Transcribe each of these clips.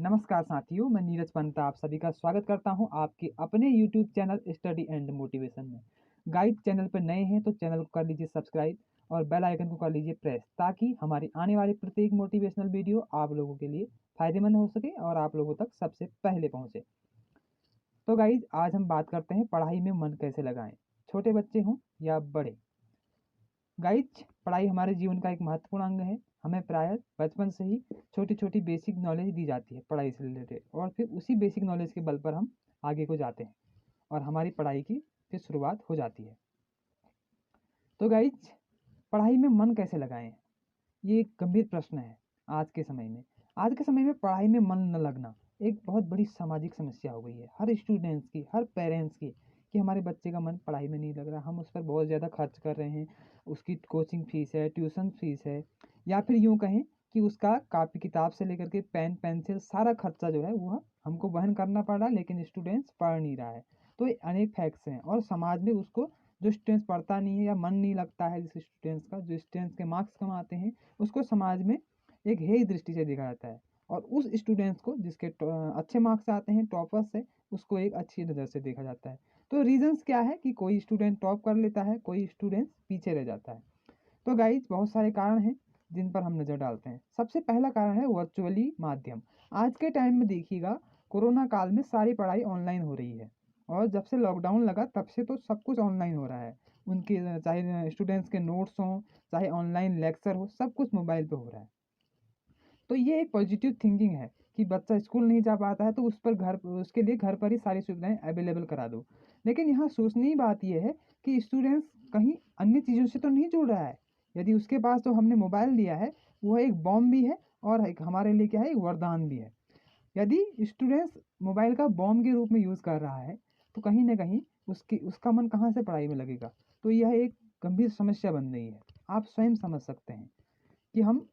नमस्कार साथियों, मैं नीरज पंत आप सभी का स्वागत करता हूं आपके अपने YouTube channel study and motivation में। गाइड चैनल पर नए हैं तो चैनल को कर लीजिए सब्सक्राइब और बेल आइकन को कर लीजिए प्रेस, ताकि हमारी आने वाली प्रत्येक मोटिवेशनल वीडियो आप लोगों के लिए फायदेमंद हो सके और आप लोगों तक सबसे पहले पहुंचे। तो गाइज, आज हम बात करते हैं पढ़ाई में मन कैसे लगाएं, छोटे बच्चे हों या बड़े। गाइज, पढ़ाई हमारे जीवन का एक महत्वपूर्ण अंग है। हमें प्रायः बचपन से ही छोटी छोटी बेसिक नॉलेज दी जाती है पढ़ाई से रिलेटेड, और फिर उसी बेसिक नॉलेज के बल पर हम आगे को जाते हैं और हमारी पढ़ाई की फिर शुरुआत हो जाती है। तो गाइज, पढ़ाई में मन कैसे लगाएं, ये एक गंभीर प्रश्न है। आज के समय में पढ़ाई में मन न लगना एक बहुत बड़ी सामाजिक समस्या हो गई है, हर स्टूडेंट्स की, हर पेरेंट्स की, कि हमारे बच्चे का मन पढ़ाई में नहीं लग रहा, हम उस पर बहुत ज़्यादा खर्च कर रहे हैं। उसकी कोचिंग फीस है, ट्यूशन फीस है, या फिर यूँ कहें कि उसका कापी किताब से लेकर के पेन पेंसिल सारा खर्चा जो है वह हमको वहन करना पड़ रहा है, लेकिन स्टूडेंट्स पढ़ नहीं रहा है। तो ये अनेक फैक्ट्स हैं, और समाज में उसको जो स्टूडेंट्स पढ़ता नहीं है या मन नहीं लगता है, जिस स्टूडेंट्स का, जो स्टूडेंट्स के मार्क्स कम आते हैं, उसको समाज में एक हेय दृष्टि से देखा जाता है। और उस स्टूडेंट्स को जिसके अच्छे मार्क्स आते हैं, टॉपर्स है, उसको एक अच्छी नज़र से देखा जाता है। तो रीजंस क्या है कि कोई स्टूडेंट टॉप कर लेता है, कोई स्टूडेंट पीछे रह जाता है। तो गाइज, बहुत सारे कारण हैं जिन पर हम नज़र डालते हैं। सबसे पहला कारण है वर्चुअली माध्यम। आज के टाइम में देखिएगा, कोरोना काल में सारी पढ़ाई ऑनलाइन हो रही है, और जब से लॉकडाउन लगा तब से तो सब कुछ ऑनलाइन हो रहा है। उनके चाहे स्टूडेंट्स के नोट्स हों, चाहे ऑनलाइन लेक्चर हो, सब कुछ मोबाइल पे हो रहा है। तो ये एक पॉजिटिव थिंकिंग है कि बच्चा स्कूल नहीं जा पाता है तो उसके लिए घर पर ही सारी सुविधाएं अवेलेबल करा दो। लेकिन यहाँ सोचने की बात यह है कि स्टूडेंट्स कहीं अन्य चीज़ों से तो नहीं जुड़ रहा है। यदि उसके पास जो हमने मोबाइल दिया है वह एक बॉम्ब भी है, और एक हमारे लिए क्या है, एक वरदान भी है। यदि स्टूडेंट्स मोबाइल का बॉम्ब के रूप में यूज़ कर रहा है तो कहीं ना कहीं उसका मन कहाँ से पढ़ाई में लगेगा। तो यह एक गंभीर समस्या बन रही है। आप स्वयं समझ सकते हैं कि हम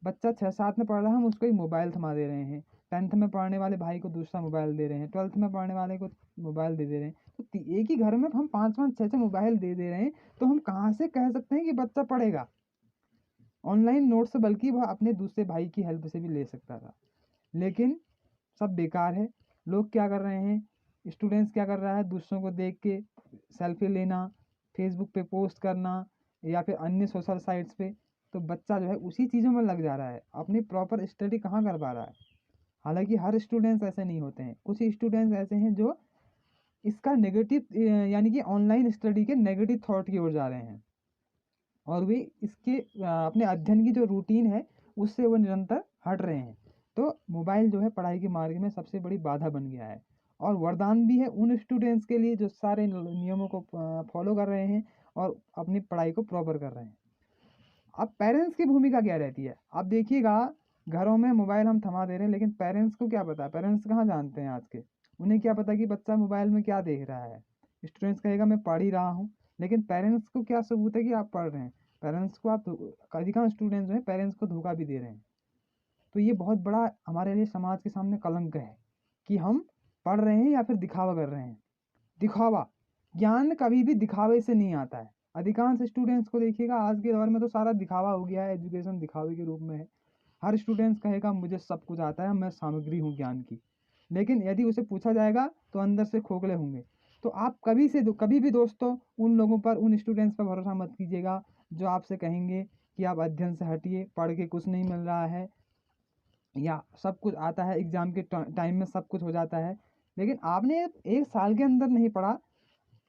बच्चा 6-7 में पढ़ रहा है, हम उसको एक मोबाइल थमा दे रहे हैं। 10th में पढ़ने वाले भाई को दूसरा मोबाइल दे रहे हैं, 12th में पढ़ने वाले को मोबाइल दे दे रहे हैं। तो एक ही घर में हम 5-5 6-6 मोबाइल दे दे रहे हैं, तो हम कहाँ से कह सकते हैं कि बच्चा पढ़ेगा। ऑनलाइन नोट से बल्कि वह अपने दूसरे भाई की हेल्प से भी ले सकता था, लेकिन सब बेकार है। लोग क्या कर रहे हैं, स्टूडेंट्स क्या कर रहा है, दूसरों को देख के सेल्फी लेना, फेसबुक पे पोस्ट करना, या फिर अन्य सोशल साइट्स पे। तो बच्चा जो है उसी चीज़ों में लग जा रहा है, अपनी प्रॉपर स्टडी कहाँ कर पा रहा है। हालांकि हर स्टूडेंट्स ऐसे नहीं होते हैं, कुछ स्टूडेंट्स ऐसे हैं जो इसका नेगेटिव यानी कि ऑनलाइन स्टडी के नेगेटिव थॉट की ओर जा रहे हैं, और वे इसके अपने अध्ययन की जो रूटीन है उससे वो निरंतर हट रहे हैं। तो मोबाइल जो है पढ़ाई के मार्ग में सबसे बड़ी बाधा बन गया है, और वरदान भी है उन स्टूडेंट्स के लिए जो सारे नियमों को फॉलो कर रहे हैं और अपनी पढ़ाई को प्रॉपर कर रहे हैं। अब पेरेंट्स की भूमिका क्या रहती है, आप देखिएगा, घरों में मोबाइल हम थमा दे रहे हैं, लेकिन पेरेंट्स को क्या पता, पेरेंट्स कहाँ जानते हैं आज के। उन्हें क्या पता कि बच्चा मोबाइल में क्या देख रहा है। स्टूडेंट्स कहेगा मैं पढ़ ही रहा हूँ, लेकिन पेरेंट्स को क्या सबूत है कि आप पढ़ रहे हैं। पेरेंट्स को आप, अधिकांश स्टूडेंट्स जो है पेरेंट्स को धोखा भी दे रहे हैं। तो ये बहुत बड़ा हमारे लिए समाज के सामने कलंक है कि हम पढ़ रहे हैं या फिर दिखावा कर रहे हैं। दिखावा, ज्ञान कभी भी दिखावे से नहीं आता है। अधिकांश स्टूडेंट्स को देखिएगा, आज के दौर में तो सारा दिखावा हो गया है, एजुकेशन दिखावे के रूप में है। हर स्टूडेंट्स कहेगा मुझे सब कुछ आता है, मैं सामग्री हूँ ज्ञान की, लेकिन यदि उसे पूछा जाएगा तो अंदर से खोखले होंगे। तो आप कभी भी दोस्तों उन लोगों पर, उन स्टूडेंट्स पर भरोसा मत कीजिएगा जो आपसे कहेंगे कि आप अध्ययन से हटिए, पढ़ के कुछ नहीं मिल रहा है, या सब कुछ आता है, एग्जाम के टाइम में सब कुछ हो जाता है। लेकिन आपने एक साल के अंदर नहीं पढ़ा,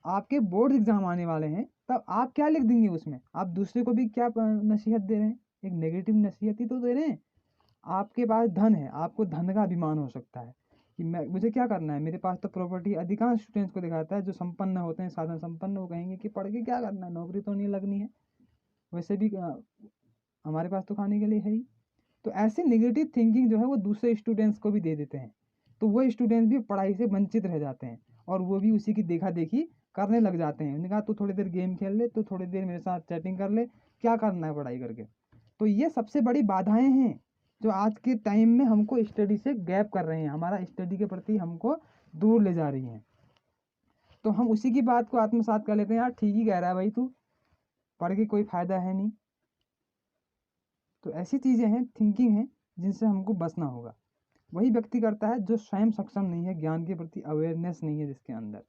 आपके बोर्ड एग्जाम आने वाले हैं, तब आप क्या लिख देंगे उसमें। आप दूसरे को भी क्या नसीहत दे रहे हैं, एक नेगेटिव नसीहत ही तो दे रहे हैं। आपके पास धन है, आपको धन का अभिमान हो सकता है कि मुझे क्या करना है, मेरे पास तो प्रॉपर्टी। अधिकांश स्टूडेंट्स को दिखाता है जो संपन्न होते हैं, साधन संपन्न, वो कहेंगे कि पढ़ के क्या करना है, नौकरी तो नहीं लगनी है, वैसे भी हमारे पास तो खाने के लिए है ही। तो ऐसे नेगेटिव थिंकिंग जो है वो दूसरे स्टूडेंट्स को भी दे देते हैं, तो वो स्टूडेंट्स भी पढ़ाई से वंचित रह जाते हैं, और वो भी उसी की देखा देखी करने लग जाते हैं। उन्होंने कहा तू थोड़ी देर गेम खेल ले, तू थोड़ी देर मेरे साथ चैटिंग कर ले, क्या करना है पढ़ाई करके। तो ये सबसे बड़ी बाधाएं हैं जो आज के टाइम में हमको स्टडी से गैप कर रहे हैं, हमारा स्टडी के प्रति हमको दूर ले जा रही हैं। तो हम उसी की बात को आत्मसात कर लेते हैं, यार ठीक ही कह रहा है भाई, तू पढ़ के कोई फ़ायदा है नहीं। तो ऐसी चीज़ें हैं, थिंकिंग हैं, जिनसे हमको बचना होगा। वही व्यक्ति करता है जो स्वयं सक्षम नहीं है, ज्ञान के प्रति अवेयरनेस नहीं है जिसके अंदर।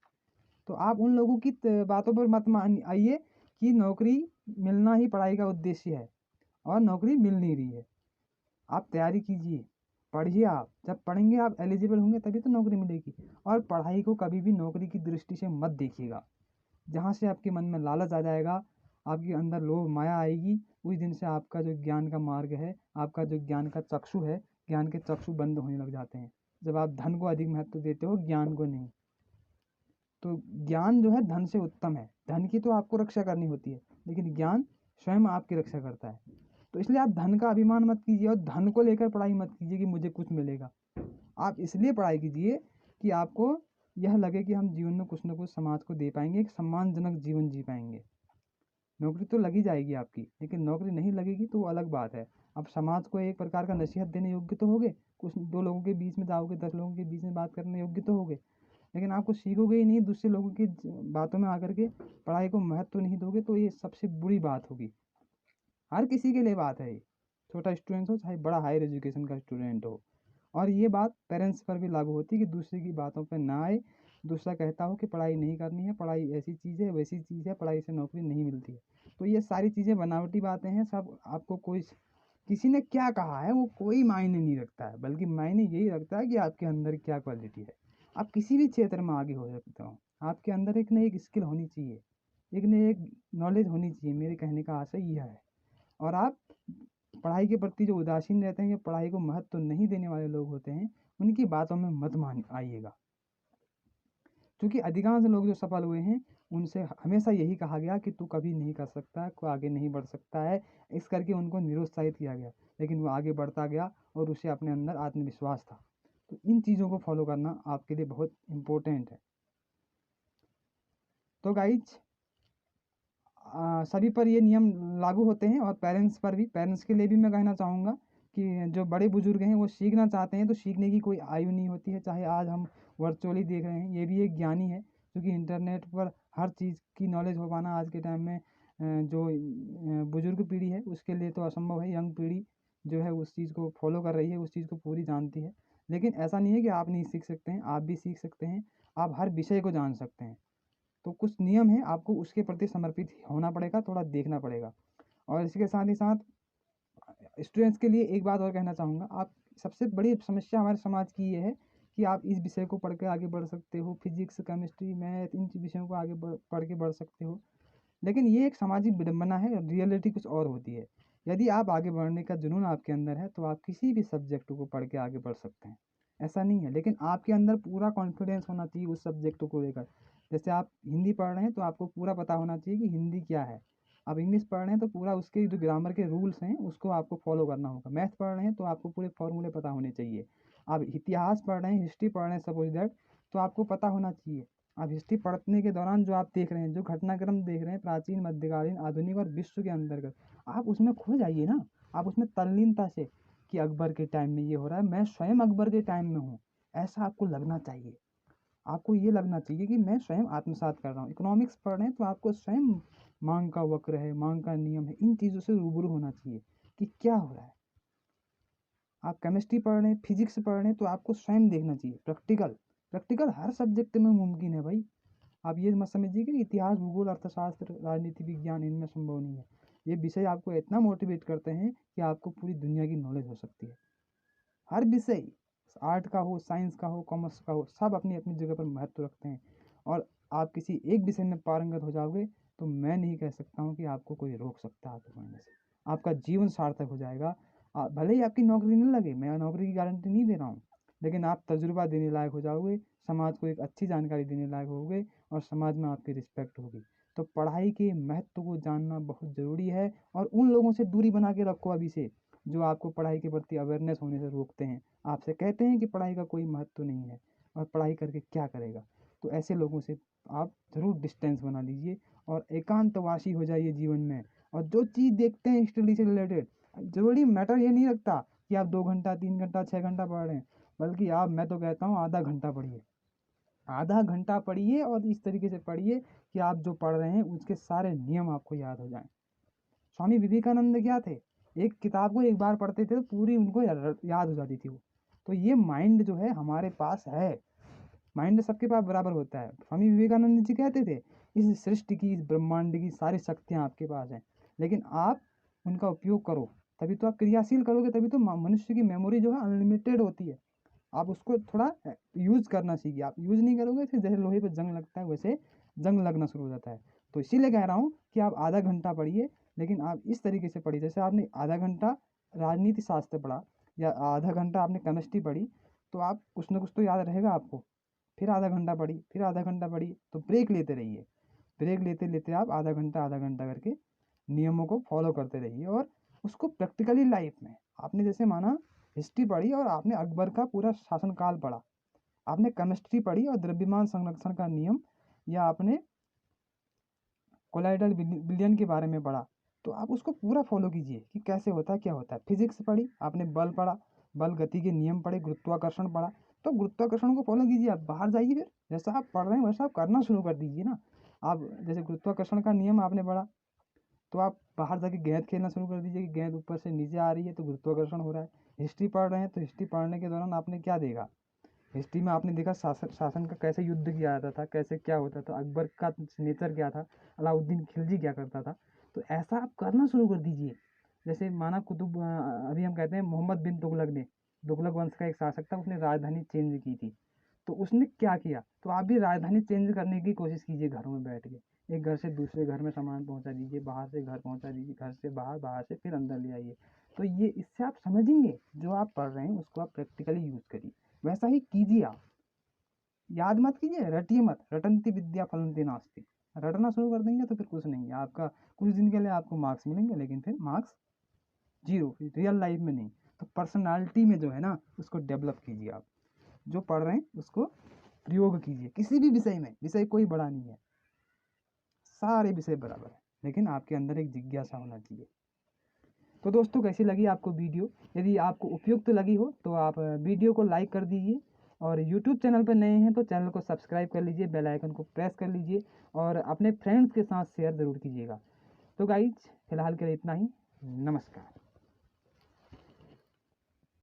तो आप उन लोगों की बातों पर मत आइए कि नौकरी मिलना ही पढ़ाई का उद्देश्य है और नौकरी मिल नहीं रही है। आप तैयारी कीजिए, पढ़िए। आप जब पढ़ेंगे आप एलिजिबल होंगे तभी तो नौकरी मिलेगी। और पढ़ाई को कभी भी नौकरी की दृष्टि से मत देखिएगा। जहाँ से आपके मन में लालच आ जाएगा, आपके अंदर लोभ माया आएगी, उस दिन से आपका जो ज्ञान का मार्ग है, आपका जो ज्ञान का चक्षु है, ज्ञान के चक्षु बंद होने लग जाते हैं। जब आप धन को अधिक महत्व देते हो, ज्ञान को नहीं। तो ज्ञान जो है धन से उत्तम है। धन की तो आपको रक्षा करनी होती है, लेकिन ज्ञान स्वयं आपकी रक्षा करता है। तो इसलिए आप धन का अभिमान मत कीजिए और धन को लेकर पढ़ाई मत कीजिए कि मुझे कुछ मिलेगा। आप इसलिए पढ़ाई कीजिए कि आपको यह लगे कि हम जीवन में कुछ ना कुछ समाज को दे पाएंगे, एक सम्मानजनक जीवन जी पाएंगे। नौकरी तो लगी जाएगी आपकी, लेकिन नौकरी नहीं लगेगी तो वो अलग बात है। आप समाज को एक प्रकार का नसीहत देने योग्य तो होगे, कुछ 2 लोगों के बीच में जाओगे, 10 लोगों के बीच में बात करने योग्य तो होगे, लेकिन आप कुछ सीखोगे ही नहीं, दूसरे लोगों की बातों में आकर के पढ़ाई को महत्व नहीं दोगे, तो ये सबसे बुरी बात होगी। हर किसी के लिए बात है ये, छोटा स्टूडेंट हो चाहे बड़ा हायर एजुकेशन का स्टूडेंट हो। और ये बात पेरेंट्स पर भी लागू होती है कि दूसरे की बातों पर ना आए। दूसरा कहता हो कि पढ़ाई नहीं करनी है, पढ़ाई ऐसी चीज़ है, वैसी चीज़ है, पढ़ाई से नौकरी नहीं मिलती है। तो ये सारी चीज़ें बनावटी बातें हैं। सब आपको कोई किसी ने क्या कहा है वो कोई मायने नहीं रखता है, बल्कि मायने यही रखता है कि आपके अंदर क्या क्वालिटी है। आप किसी भी क्षेत्र में आगे हो सकते हो, आपके अंदर एक ना एक स्किल होनी चाहिए, एक ना एक नॉलेज होनी चाहिए। मेरे कहने का आशय यह है। और आप पढ़ाई के प्रति जो उदासीन रहते हैं या पढ़ाई को महत्व नहीं देने वाले लोग होते हैं, उनकी बातों में मत मान आइएगा। क्योंकि अधिकांश लोग जो सफल हुए हैं उनसे हमेशा यही कहा गया कि तू कभी नहीं कर सकता, कोई आगे नहीं बढ़ सकता है, इस करके उनको निरुत्साहित किया गया। लेकिन वो आगे बढ़ता गया और उसे अपने अंदर आत्मविश्वास था। तो इन चीज़ों को फॉलो करना आपके लिए बहुत इम्पोर्टेंट है। तो गाइज सभी पर ये नियम लागू होते हैं और पेरेंट्स पर भी। पेरेंट्स के लिए भी मैं कहना चाहूँगा कि जो बड़े बुजुर्ग हैं वो सीखना चाहते हैं तो सीखने की कोई आयु नहीं होती है। चाहे आज हम वर्चुअली देख रहे हैं, ये भी एक ज्ञानी है, क्योंकि इंटरनेट पर हर चीज़ की नॉलेज हो पाना आज के टाइम में जो बुजुर्ग पीढ़ी है उसके लिए तो असंभव है। यंग पीढ़ी जो है उस चीज़ को फॉलो कर रही है, उस चीज़ को पूरी जानती है। लेकिन ऐसा नहीं है कि आप नहीं सीख सकते हैं, आप भी सीख सकते हैं। आप हर विषय को जान सकते हैं। तो कुछ नियम है, आपको उसके प्रति समर्पित होना पड़ेगा, थोड़ा देखना पड़ेगा। और इसके साथ ही साथ स्टूडेंट्स के लिए एक बात और कहना चाहूँगा। आप सबसे बड़ी समस्या हमारे समाज की ये है कि आप इस विषय को पढ़ के आगे बढ़ सकते हो, फिजिक्स, केमिस्ट्री, मैथ, इन विषयों को आगे पढ़ के बढ़ सकते हो, लेकिन ये एक सामाजिक विडंबना है। रियलिटी कुछ और होती है। यदि आप आगे बढ़ने का जुनून आपके अंदर है तो आप किसी भी सब्जेक्ट को पढ़ के आगे बढ़ सकते हैं, ऐसा नहीं है। लेकिन आपके अंदर पूरा कॉन्फिडेंस होना चाहिए उस सब्जेक्ट को लेकर। जैसे आप हिंदी पढ़ रहे हैं तो आपको पूरा पता होना चाहिए कि हिंदी क्या है। आप इंग्लिश पढ़ रहे हैं तो पूरा उसके जो ग्रामर के रूल्स हैं उसको आपको फॉलो करना होगा। मैथ पढ़ रहे हैं तो आपको पूरे फॉर्मूले पता होने चाहिए। आप इतिहास पढ़ रहे हैं, हिस्ट्री पढ़ रहे हैं, सपोज दैट, तो आपको पता होना चाहिए। आप हिस्ट्री पढ़ने के दौरान जो आप देख रहे हैं, जो घटनाक्रम देख रहे हैं, प्राचीन, मध्यकालीन, आधुनिक और विश्व के अंतर्गत, आप उसमें खो जाइए ना। आप उसमें तल्लीनता से कि अकबर के टाइम में ये हो रहा है, मैं स्वयं अकबर के टाइम में हूँ, ऐसा आपको लगना चाहिए। आपको ये लगना चाहिए कि मैं स्वयं आत्मसात कर रहा हूँ। इकोनॉमिक्स पढ़ रहे हैं तो आपको स्वयं मांग का वक्र है, मांग का नियम है, इन चीज़ों से रूबरू होना चाहिए कि क्या हो रहा है। आप केमिस्ट्री पढ़ रहे हैं, फिजिक्स पढ़ रहे हैं तो आपको स्वयं देखना चाहिए। प्रैक्टिकल प्रैक्टिकल हर सब्जेक्ट में मुमकिन है भाई। आप ये मत समझिए कि इतिहास, भूगोल, अर्थशास्त्र, राजनीति विज्ञान इनमें संभव नहीं है। ये विषय आपको इतना मोटिवेट करते हैं कि आपको पूरी दुनिया की नॉलेज हो सकती है। हर विषय, आर्ट का हो, साइंस का हो, कॉमर्स का हो, सब अपनी अपनी जगह पर महत्व रखते हैं। और आप किसी एक विषय में पारंगत हो जाओगे तो मैं नहीं कह सकता हूँ कि आपको कोई रोक सकता है आगे बढ़ने से। आपका जीवन सार्थक हो जाएगा। भले ही आपकी नौकरी नहीं लगे, मैं नौकरी की गारंटी नहीं दे रहा हूँ, लेकिन आप तजुर्बा देने लायक हो जाओगे, समाज को एक अच्छी जानकारी देने लायक होगे और समाज में आपकी रिस्पेक्ट होगी। तो पढ़ाई के महत्व को जानना बहुत ज़रूरी है। और उन लोगों से दूरी बना के रखो अभी से, जो आपको पढ़ाई के प्रति अवेयरनेस होने से रोकते हैं, आपसे कहते हैं कि पढ़ाई का कोई महत्व नहीं है और पढ़ाई करके क्या करेगा। तो ऐसे लोगों से आप ज़रूर डिस्टेंस बना लीजिए और एकांतवासी हो जाइए जीवन में। और जो चीज़ देखते हैं स्टडी से रिलेटेड, ज़रूरी मैटर ये नहीं रखता कि आप 2 घंटा, 3 घंटा, 6 घंटा पढ़ रहे हैं, बल्कि आप, मैं तो कहता हूँ, आधा घंटा पढ़िए। आधा घंटा पढ़िए और इस तरीके से पढ़िए कि आप जो पढ़ रहे हैं उसके सारे नियम आपको याद हो जाएं। स्वामी विवेकानंद क्या थे, एक किताब को एक बार पढ़ते थे तो पूरी उनको याद हो जाती थी वो। तो ये माइंड जो है हमारे पास है, माइंड सबके पास बराबर होता है। स्वामी विवेकानंद जी कहते थे इस सृष्टि की, इस ब्रह्मांड की सारी शक्तियाँ आपके पास हैं, लेकिन आप उनका उपयोग करो, तभी तो आप क्रियाशील करोगे, तभी तो मनुष्य की मेमोरी जो है अनलिमिटेड होती है। आप उसको थोड़ा यूज़ करना सीखिए। आप यूज़ नहीं करोगे फिर जैसे लोहे पे जंग लगता है वैसे जंग लगना शुरू हो जाता है। तो इसीलिए कह रहा हूँ कि आप आधा घंटा पढ़िए, लेकिन आप इस तरीके से पढ़िए, जैसे आपने आधा घंटा राजनीति शास्त्र पढ़ा या आधा घंटा आपने केमिस्ट्री पढ़ी, तो आप कुछ ना कुछ तो याद रहेगा आपको। फिर आधा घंटा पढ़ी, फिर आधा घंटा पढ़ी, तो ब्रेक लेते रहिए। ब्रेक लेते लेते आप आधा घंटा करके नियमों को फॉलो करते रहिए, और उसको प्रैक्टिकली लाइफ में आपने जैसे माना हिस्ट्री पढ़ी और आपने अकबर का पूरा शासनकाल पढ़ा, आपने केमिस्ट्री पढ़ी और द्रव्यमान संरक्षण का नियम, या आपने कोलाइडल विलयन के बारे में पढ़ा, तो आप उसको पूरा फॉलो कीजिए कि कैसे होता है क्या होता है। फिजिक्स पढ़ी आपने, बल पढ़ा, बल गति के नियम पढ़े, गुरुत्वाकर्षण पढ़ा, तो गुरुत्वाकर्षण को फॉलो कीजिए। आप बाहर जाइए, फिर जैसा आप पढ़ रहे हैं वैसा आप करना शुरू कर दीजिए ना। आप जैसे गुरुत्वाकर्षण का नियम आपने पढ़ा, तो आप बाहर जाके गेंद खेलना शुरू कर दीजिए कि गेंद ऊपर से नीचे आ रही है तो गुरुत्वाकर्षण हो रहा है। हिस्ट्री पढ़ रहे हैं तो हिस्ट्री पढ़ने के दौरान आपने क्या देखा, हिस्ट्री में आपने देखा शासन का कैसे युद्ध किया जाता था, कैसे क्या होता था, अकबर का नेचर क्या था, अलाउद्दीन खिलजी क्या करता था। तो ऐसा आप करना शुरू कर दीजिए। जैसे माना अभी हम कहते हैं मोहम्मद बिन तुगलक ने, तुगलक वंश का एक शासक था, उसने राजधानी चेंज की थी। तो उसने क्या किया, तो आप भी राजधानी चेंज करने की कोशिश कीजिए घरों में बैठ के। एक घर से दूसरे घर में सामान पहुंचा दीजिए, बाहर से घर पहुंचा दीजिए, घर से बाहर, बाहर से फिर अंदर ले आइए। तो ये इससे आप समझेंगे जो आप पढ़ रहे हैं उसको आप प्रैक्टिकली यूज़ करिए। वैसा ही कीजिए आप। याद मत कीजिए, रटिए मत, रटंती विद्या फलंती नास्ति। रटना शुरू कर देंगे तो फिर कुछ नहीं है आपका, कुछ दिन के लिए आपको मार्क्स मिलेंगे, लेकिन फिर मार्क्स जीरो, रियल लाइफ में नहीं। तो पर्सनालिटी में जो है ना उसको डेवलप कीजिए। आप जो पढ़ रहे हैं उसको प्रयोग कीजिए किसी भी विषय में। विषय कोई बड़ा नहीं है, सारे विषय बराबर है, लेकिन आपके अंदर एक जिज्ञासा होना चाहिए। तो दोस्तों कैसी लगी आपको वीडियो? यदि आपको उपयुक्त लगी हो तो आप वीडियो को लाइक कर दीजिए, और यूट्यूब चैनल पर नए हैं तो चैनल को सब्सक्राइब कर लीजिए, बेल आइकन को प्रेस कर लीजिए, और अपने फ्रेंड्स के साथ शेयर ज़रूर कीजिएगा। तो गाइज फिलहाल के लिए इतना ही। नमस्कार।